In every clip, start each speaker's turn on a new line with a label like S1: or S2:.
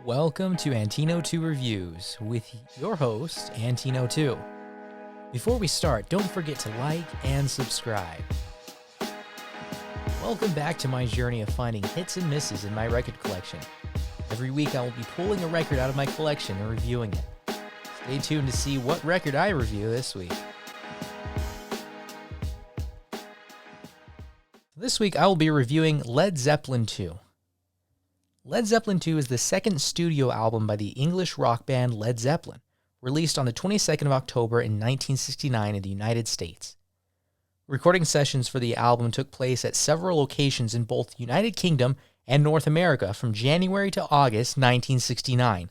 S1: Welcome to Antino2 Reviews with your host, Antino2. Before we start, don't forget to like and subscribe. Welcome back to my journey of finding hits and misses in my record collection. Every week I will be pulling a record out of my collection and reviewing it. Stay tuned to see what record I review this week. This week I will be reviewing Led Zeppelin 2. Led Zeppelin 2 is the second studio album by the English rock band Led Zeppelin, released on the 22nd of October in 1969 in the United States. Recording sessions for the album took place at several locations in both the United Kingdom and North America from January to August 1969.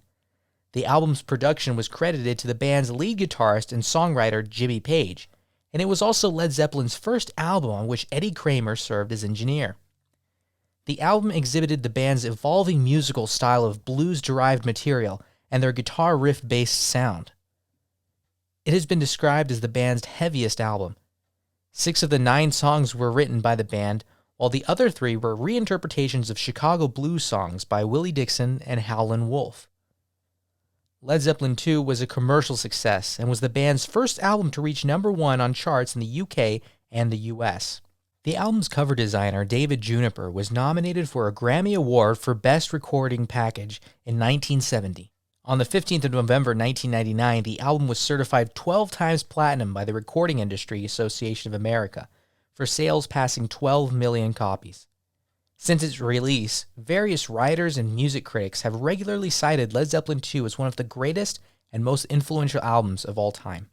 S1: The album's production was credited to the band's lead guitarist and songwriter Jimmy Page, and it was also Led Zeppelin's first album on which Eddie Kramer served as engineer. The album exhibited the band's evolving musical style of blues-derived material and their guitar riff-based sound. It has been described as the band's heaviest album. 6 of the 9 songs were written by the band, while the other 3 were reinterpretations of Chicago blues songs by Willie Dixon and Howlin' Wolf. Led Zeppelin 2 was a commercial success and was the band's first album to reach number 1 on charts in the UK and the US. The album's cover designer, David Juniper, was nominated for a Grammy Award for Best Recording Package in 1970. On the 15th of November 1999, the album was certified 12 times platinum by the Recording Industry Association of America, for sales passing 12 million copies. Since its release, various writers and music critics have regularly cited Led Zeppelin 2 as one of the greatest and most influential albums of all time.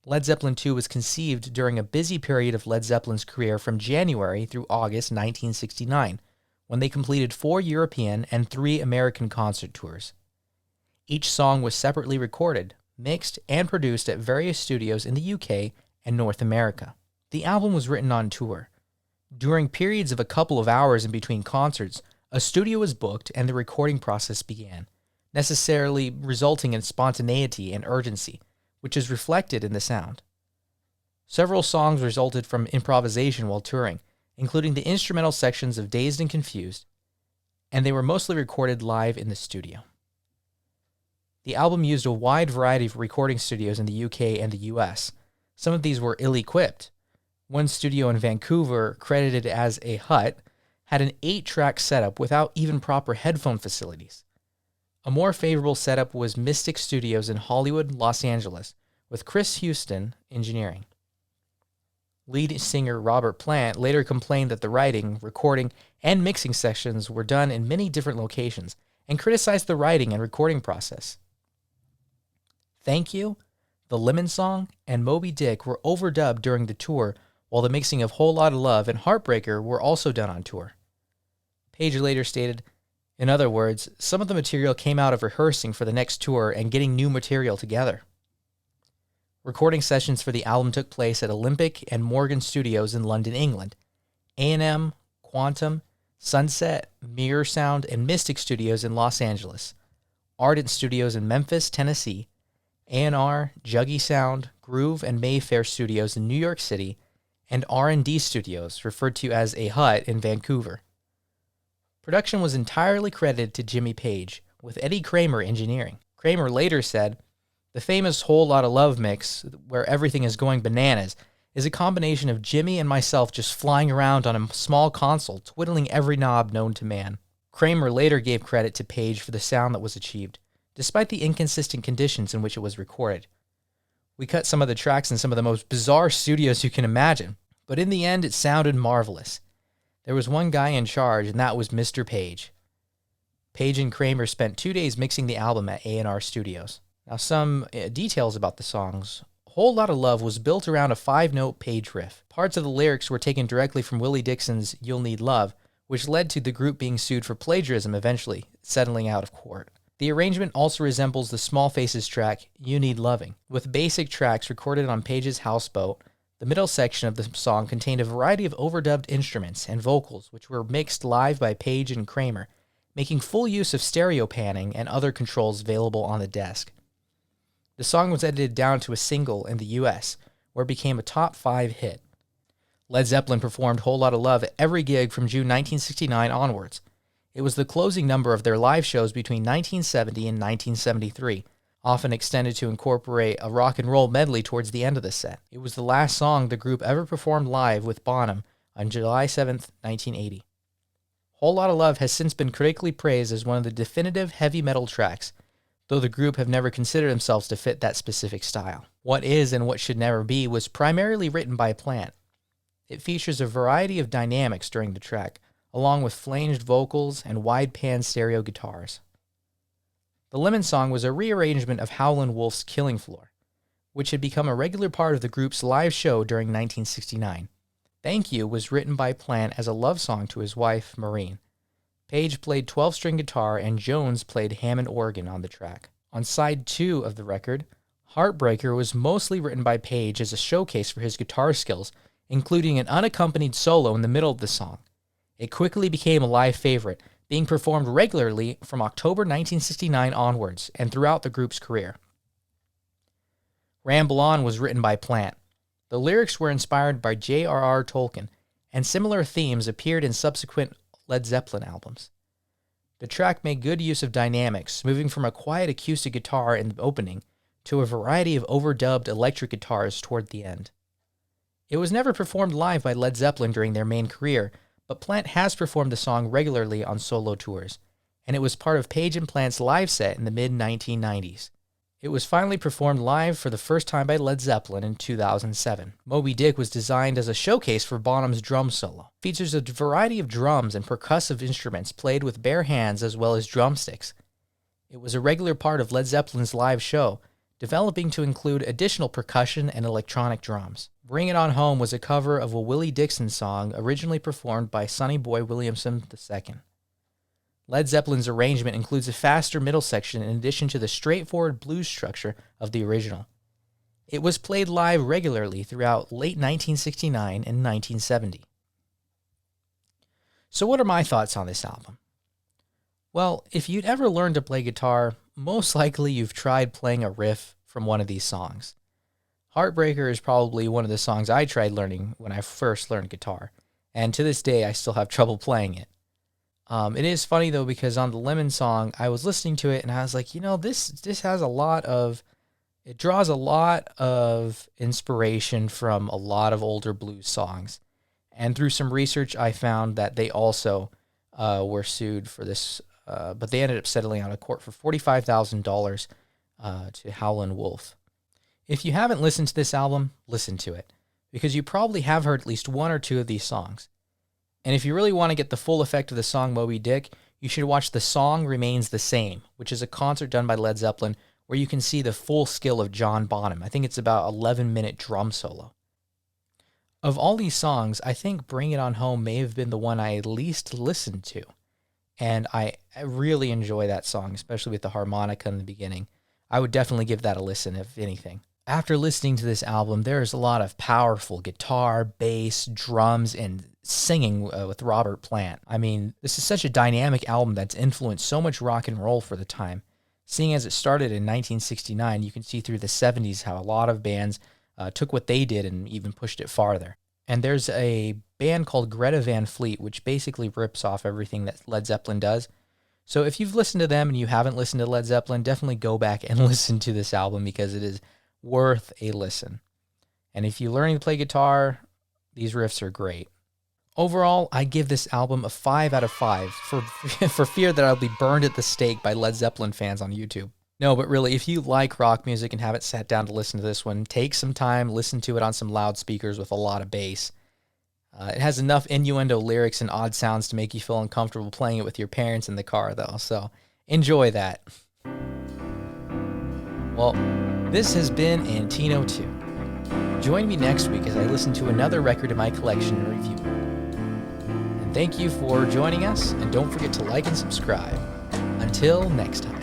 S1: Led Zeppelin 2 was conceived during a busy period of Led Zeppelin's career from January through August 1969, when they completed 4 European and 3 American concert tours. Each song was separately recorded, mixed, and produced at various studios in the UK and North America. The album was written on tour. During periods of a couple of hours in between concerts, a studio was booked and the recording process began, necessarily resulting in spontaneity and urgency, which is reflected in the sound. Several songs resulted from improvisation while touring, including the instrumental sections of Dazed and Confused, and they were mostly recorded live in the studio. The album used a wide variety of recording studios in the UK and the US. Some of these were ill-equipped. One studio in Vancouver, credited as a hut, had an 8-track setup without even proper headphone facilities. A more favorable setup was Mystic Studios in Hollywood, Los Angeles, with Chris Houston engineering. Lead singer Robert Plant later complained that the writing, recording, and mixing sessions were done in many different locations, and criticized the writing and recording process. Thank You, The Lemon Song, and Moby Dick were overdubbed during the tour, while the mixing of Whole Lotta Love and Heartbreaker were also done on tour. Page later stated, "In other words, some of the material came out of rehearsing for the next tour and getting new material together." Recording sessions for the album took place at Olympic and Morgan Studios in London, England, A&M, Quantum, Sunset, Mirror Sound, and Mystic Studios in Los Angeles, Ardent Studios in Memphis, Tennessee, A&R, Juggy Sound, Groove, and Mayfair Studios in New York City, and R&D Studios, referred to as a hut, in Vancouver. Production was entirely credited to Jimmy Page, with Eddie Kramer engineering. Kramer later said, "The famous Whole Lotta Love mix, where everything is going bananas, is a combination of Jimmy and myself just flying around on a small console, twiddling every knob known to man." Kramer later gave credit to Page for the sound that was achieved, despite the inconsistent conditions in which it was recorded. "We cut some of the tracks in some of the most bizarre studios you can imagine, but in the end it sounded marvelous. There was one guy in charge, and that was Mr. Page." Page and Kramer spent 2 days mixing the album at A&R Studios. Now, some details about the songs. Whole Lotta Love was built around a 5-note Page riff. Parts of the lyrics were taken directly from Willie Dixon's You'll Need Love, which led to the group being sued for plagiarism eventually, settling out of court. The arrangement also resembles the Small Faces track, You Need Loving. With basic tracks recorded on Page's houseboat, the middle section of the song contained a variety of overdubbed instruments and vocals, which were mixed live by Page and Kramer, making full use of stereo panning and other controls available on the desk. The song was edited down to a single in the US, where it became a top 5 hit. Led Zeppelin performed Whole Lotta Love at every gig from June 1969 onwards. It It was the closing number of their live shows between 1970 and 1973, often extended to incorporate a rock and roll medley towards the end of the set. It was the last song the group ever performed live with Bonham on July 7th, 1980. Whole Lotta Love has since been critically praised as one of the definitive heavy metal tracks, though the group have never considered themselves to fit that specific style. What Is and What Should Never Be was primarily written by Plant. It features a variety of dynamics during the track, along with flanged vocals and wide pan stereo guitars. The Lemon Song was a rearrangement of Howlin' Wolf's Killing Floor, which had become a regular part of the group's live show during 1969. Thank You was written by Plant as a love song to his wife, Maureen. Page played 12-string guitar and Jones played Hammond organ on the track. On side 2 of the record, Heartbreaker was mostly written by Page as a showcase for his guitar skills, including an unaccompanied solo in the middle of the song. It quickly became a live favorite, being performed regularly from October 1969 onwards and throughout the group's career. Ramble On was written by Plant. The lyrics were inspired by J.R.R. Tolkien, and similar themes appeared in subsequent Led Zeppelin albums. The track made good use of dynamics, moving from a quiet acoustic guitar in the opening to a variety of overdubbed electric guitars toward the end. It was never performed live by Led Zeppelin during their main career, but Plant has performed the song regularly on solo tours, and it was part of Page and Plant's live set in the mid-1990s. It was finally performed live for the first time by Led Zeppelin in 2007. Moby Dick was designed as a showcase for Bonham's drum solo. It features a variety of drums and percussive instruments played with bare hands as well as drumsticks. It was a regular part of Led Zeppelin's live show, developing to include additional percussion and electronic drums. Bring It On Home was a cover of a Willie Dixon song originally performed by Sonny Boy Williamson II. Led Zeppelin's arrangement includes a faster middle section in addition to the straightforward blues structure of the original. It was played live regularly throughout late 1969 and 1970. So what are my thoughts on this album? Well, if you'd ever learned to play guitar, most likely you've tried playing a riff from one of these songs. Heartbreaker is probably one of the songs I tried learning when I first learned guitar, and to this day I still have trouble playing it. It is funny though, because on the Lemon Song, I was listening to it and I was like, this has it draws a lot of inspiration from a lot of older blues songs. And through some research, I found that they also were sued for this, but they ended up settling out of court for $45,000 to Howlin' Wolf. If you haven't listened to this album, listen to it, because you probably have heard at least one or two of these songs. And if you really want to get the full effect of the song Moby Dick, you should watch The Song Remains the Same, which is a concert done by Led Zeppelin where you can see the full skill of John Bonham. I think it's about 11-minute drum solo. Of all these songs, I think Bring It On Home may have been the one I least listened to. And I really enjoy that song, especially with the harmonica in the beginning. I would definitely give that a listen, if anything. After listening to this album, there's a lot of powerful guitar, bass, drums, and singing with Robert Plant. I mean, this is such a dynamic album that's influenced so much rock and roll for the time. Seeing as it started in 1969, you can see through the 70s how a lot of bands took what they did and even pushed it farther. And there's a band called Greta Van Fleet, which basically rips off everything that Led Zeppelin does. So if you've listened to them and you haven't listened to Led Zeppelin, definitely go back and listen to this album because it is worth a listen. And if you're learning to play guitar, these riffs are great. Overall, I give this album a 5 out of 5 for fear that I'll be burned at the stake by Led Zeppelin fans on YouTube. No, but really, if you like rock music and haven't sat down to listen to this one, take some time, listen to it on some loudspeakers with a lot of bass. It has enough innuendo lyrics and odd sounds to make you feel uncomfortable playing it with your parents in the car, though, so enjoy that. Well, this has been Antino2. Join me next week as I listen to another record in my collection and review it. And thank you for joining us, and don't forget to like and subscribe. Until next time.